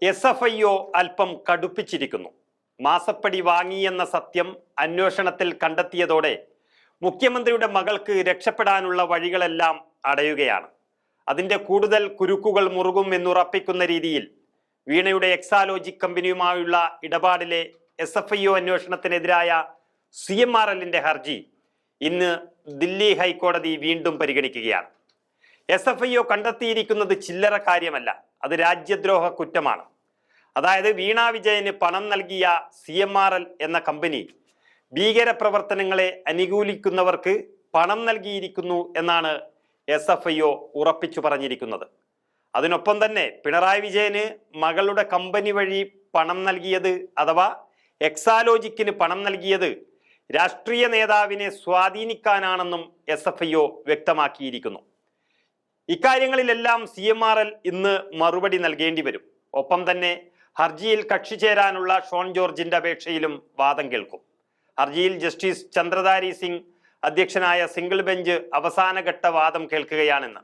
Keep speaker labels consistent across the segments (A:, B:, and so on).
A: SFIO അല്പം കടുപ്പിച്ചിരിക്കുന്നു. മാസപ്പടി വാങ്ങിയെന്ന സത്യം അന്വേഷണത്തിൽ കണ്ടെത്തിയതോടെ മുഖ്യമന്ത്രിയുടെ മകൾക്ക് രക്ഷപ്പെടാനുള്ള വഴികളെല്ലാം അടയുകയാണ്. അതിൻ്റെ കൂടുതൽ കുരുക്കുകൾ മുറുകും എന്നുറപ്പിക്കുന്ന രീതിയിൽ വീണയുടെ എക്സാലോജിക് കമ്പനിയുമായുള്ള ഇടപാടിലെ SFIO അന്വേഷണത്തിനെതിരായ CMRLന്റെ ഹർജി ഇന്ന് ദില്ലി ഹൈക്കോടതി വീണ്ടും പരിഗണിക്കുകയാണ്. SFIO കണ്ടെത്തിയിരിക്കുന്നത് ചില്ലറ കാര്യമല്ല, അത് രാജ്യദ്രോഹ കുറ്റമാണ്. അതായത് വീണ വിജയന് പണം നൽകിയ CMRL എന്ന കമ്പനി ഭീകരപ്രവർത്തനങ്ങളെ അനുകൂലിക്കുന്നവർക്ക് പണം നൽകിയിരിക്കുന്നു എന്നാണ് SFIO ഉറപ്പിച്ചു പറഞ്ഞിരിക്കുന്നത്. അതിനൊപ്പം തന്നെ പിണറായി വിജയന് മകളുടെ കമ്പനി വഴി പണം നൽകിയത് അഥവാ എക്സാലോജിക്കിന് പണം നൽകിയത് രാഷ്ട്രീയ നേതാവിനെ സ്വാധീനിക്കാനാണെന്നും SFIO വ്യക്തമാക്കിയിരിക്കുന്നു. ഇക്കാര്യങ്ങളിലെല്ലാം CMRL ഇന്ന് മറുപടി നൽകേണ്ടി വരും. ഒപ്പം തന്നെ ഹർജിയിൽ കക്ഷി ചേരാനുള്ള ഷോൺ ജോർജിന്റെ അപേക്ഷയിലും വാദം കേൾക്കും. ഹർജിയിൽ ജസ്റ്റിസ് ചന്ദ്രധാരി സിംഗ് അധ്യക്ഷനായ സിംഗിൾ ബെഞ്ച് അവസാനഘട്ട വാദം കേൾക്കുകയാണെന്ന്.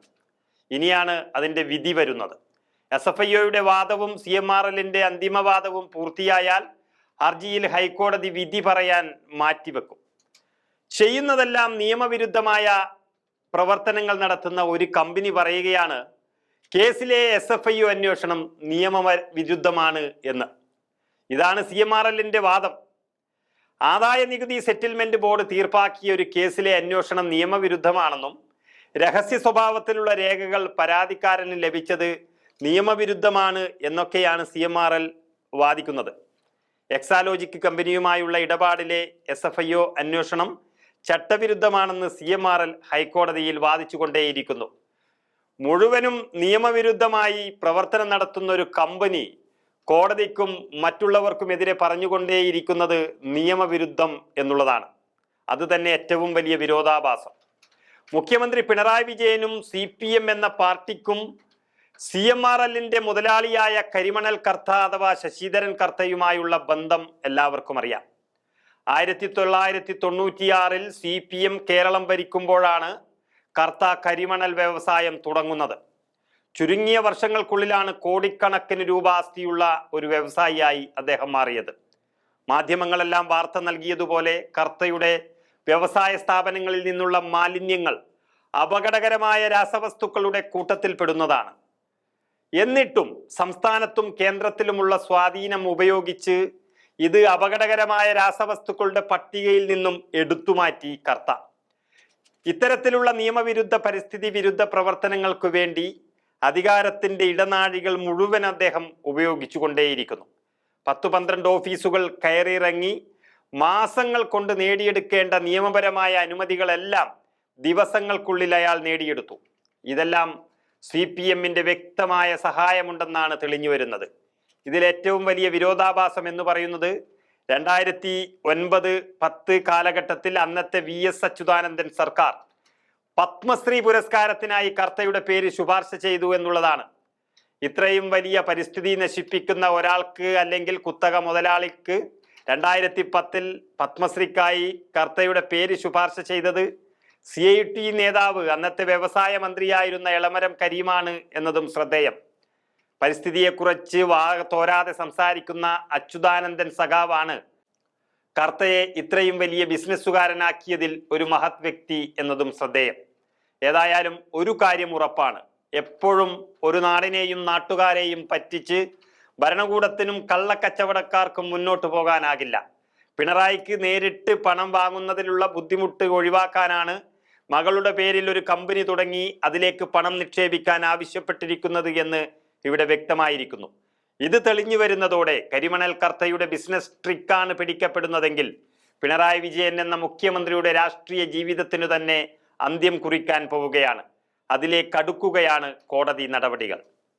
A: ഇനിയാണ് അതിൻ്റെ വിധി വരുന്നത്. SFIOയുടെ വാദവും CMRLന്റെ അന്തിമവാദവും പൂർത്തിയായാൽ ഹർജിയിൽ ഹൈക്കോടതി വിധി പറയാൻ മാറ്റിവെക്കും. ചെയ്യുന്നതെല്ലാം നിയമവിരുദ്ധമായ പ്രവർത്തനങ്ങൾ നടത്തുന്ന ഒരു കമ്പനി പറയുകയാണ് കേസിലെ SFIO അന്വേഷണം നിയമവിരുദ്ധമാണ് എന്ന്. ഇതാണ് CMRLന്റെ വാദം. ആദായ നികുതി സെറ്റിൽമെന്റ് ബോർഡ് തീർപ്പാക്കിയ ഒരു കേസിലെ അന്വേഷണം നിയമവിരുദ്ധമാണെന്നും രഹസ്യ സ്വഭാവത്തിലുള്ള രേഖകൾ പരാതിക്കാരന് ലഭിച്ചത് നിയമവിരുദ്ധമാണ് എന്നൊക്കെയാണ് CMRL വാദിക്കുന്നത്. എക്സാലോജിക് കമ്പനിയുമായുള്ള ഇടപാടിലെ SFIO അന്വേഷണം ചട്ടവിരുദ്ധമാണെന്ന് CMRL ഹൈക്കോടതിയിൽ വാദിച്ചുകൊണ്ടേയിരിക്കുന്നു. മുഴുവനും നിയമവിരുദ്ധമായി പ്രവർത്തനം നടത്തുന്ന ഒരു കമ്പനി കോടതിക്കും മറ്റുള്ളവർക്കുമെതിരെ പറഞ്ഞുകൊണ്ടേയിരിക്കുന്നത് നിയമവിരുദ്ധം എന്നുള്ളതാണ്. അത് തന്നെ ഏറ്റവും വലിയ വിരോധാഭാസം. മുഖ്യമന്ത്രി പിണറായി വിജയനും CPM എന്ന പാർട്ടിക്കും CMRLന്റെ മുതലാളിയായ കരിമണൽ കർത്ത അഥവാ ശശിധരൻ കർത്തയുമായുള്ള ബന്ധം എല്ലാവർക്കും അറിയാം. 1996 CPM കേരളം ഭരിക്കുമ്പോഴാണ് കർത്ത കരിമണൽ വ്യവസായം തുടങ്ങുന്നത്. ചുരുങ്ങിയ വർഷങ്ങൾക്കുള്ളിലാണ് കോടിക്കണക്കിന് രൂപ ആസ്തിയുള്ള ഒരു വ്യവസായിയായി അദ്ദേഹം മാറിയത്. മാധ്യമങ്ങളെല്ലാം വാർത്ത നൽകിയതുപോലെ കർത്തയുടെ വ്യവസായ സ്ഥാപനങ്ങളിൽ നിന്നുള്ള മാലിന്യങ്ങൾ അപകടകരമായ രാസവസ്തുക്കളുടെ കൂട്ടത്തിൽപ്പെടുന്നതാണ്. എന്നിട്ടും സംസ്ഥാനത്തും കേന്ദ്രത്തിലുമുള്ള സ്വാധീനം ഉപയോഗിച്ച് ഇത് അപകടകരമായ രാസവസ്തുക്കളുടെ പട്ടികയിൽ നിന്നും എടുത്തുമാറ്റി കർത്ത. ഇത്തരത്തിലുള്ള നിയമവിരുദ്ധ പരിസ്ഥിതി വിരുദ്ധ പ്രവർത്തനങ്ങൾക്ക് വേണ്ടി അധികാരത്തിന്റെ ഇടനാഴികൾ മുഴുവൻ അദ്ദേഹം ഉപയോഗിച്ചു കൊണ്ടേയിരിക്കുന്നു. 10-12 ഓഫീസുകൾ കയറിയിറങ്ങി മാസങ്ങൾ കൊണ്ട് നേടിയെടുക്കേണ്ട നിയമപരമായ അനുമതികളെല്ലാം ദിവസങ്ങൾക്കുള്ളിൽ അയാൾ നേടിയെടുത്തു. ഇതെല്ലാം CPMന്റെ വ്യക്തമായ സഹായമുണ്ടെന്നാണ് തെളിഞ്ഞു വരുന്നത്. ഇതിലേറ്റവും വലിയ വിരോധാഭാസം എന്ന് പറയുന്നത് 2009-10 കാലഘട്ടത്തിൽ അന്നത്തെ VS അച്യുതാനന്ദൻ സർക്കാർ പത്മശ്രീ പുരസ്കാരത്തിനായി കർത്തയുടെ പേര് ശുപാർശ ചെയ്തു എന്നുള്ളതാണ്. ഇത്രയും വലിയ പരിസ്ഥിതി നശിപ്പിക്കുന്ന ഒരാൾക്ക് അല്ലെങ്കിൽ കുത്തക മുതലാളിക്ക് 2010 പത്മശ്രീക്കായി കർത്തയുടെ പേര് ശുപാർശ ചെയ്തത് CIT നേതാവ് അന്നത്തെ വ്യവസായ മന്ത്രിയായിരുന്ന എളമരം കരീമാണ് എന്നതും ശ്രദ്ധേയം. പരിസ്ഥിതിയെക്കുറിച്ച് തോരാതെ സംസാരിക്കുന്ന അച്യുതാനന്ദൻ സഖാവാണ് കർത്തയെ ഇത്രയും വലിയ ബിസിനസ്സുകാരനാക്കിയതിൽ ഒരു മഹത് വ്യക്തി എന്നതും ശ്രദ്ധേയം. ഏതായാലും ഒരു കാര്യം ഉറപ്പാണ്, എപ്പോഴും ഒരു നാടിനെയും നാട്ടുകാരെയും പറ്റിച്ച് ഭരണകൂടത്തിനും കള്ളക്കച്ചവടക്കാർക്കും മുന്നോട്ട് പോകാനാകില്ല. പിണറായിക്ക് നേരിട്ട് പണം വാങ്ങുന്നതിലുള്ള ബുദ്ധിമുട്ട് ഒഴിവാക്കാനാണ് മകളുടെ പേരിൽ ഒരു കമ്പനി തുടങ്ങി അതിലേക്ക് പണം നിക്ഷേപിക്കാൻ ആവശ്യപ്പെട്ടിരിക്കുന്നത് എന്ന് ഇവിടെ വ്യക്തമായിരിക്കുന്നു. ഇത് തെളിഞ്ഞു വരുന്നതോടെ കരിമണൽ കർത്തയുടെ ബിസിനസ് ട്രിക്കാണ് പിടിക്കപ്പെടുന്നതെങ്കിൽ പിണറായി വിജയൻ എന്ന മുഖ്യമന്ത്രിയുടെ രാഷ്ട്രീയ ജീവിതത്തിനു തന്നെ അന്ത്യം കുറിക്കാൻ പോവുകയാണ്. അതിലേക്ക് അടുക്കുകയാണ് കോടതി നടപടികൾ.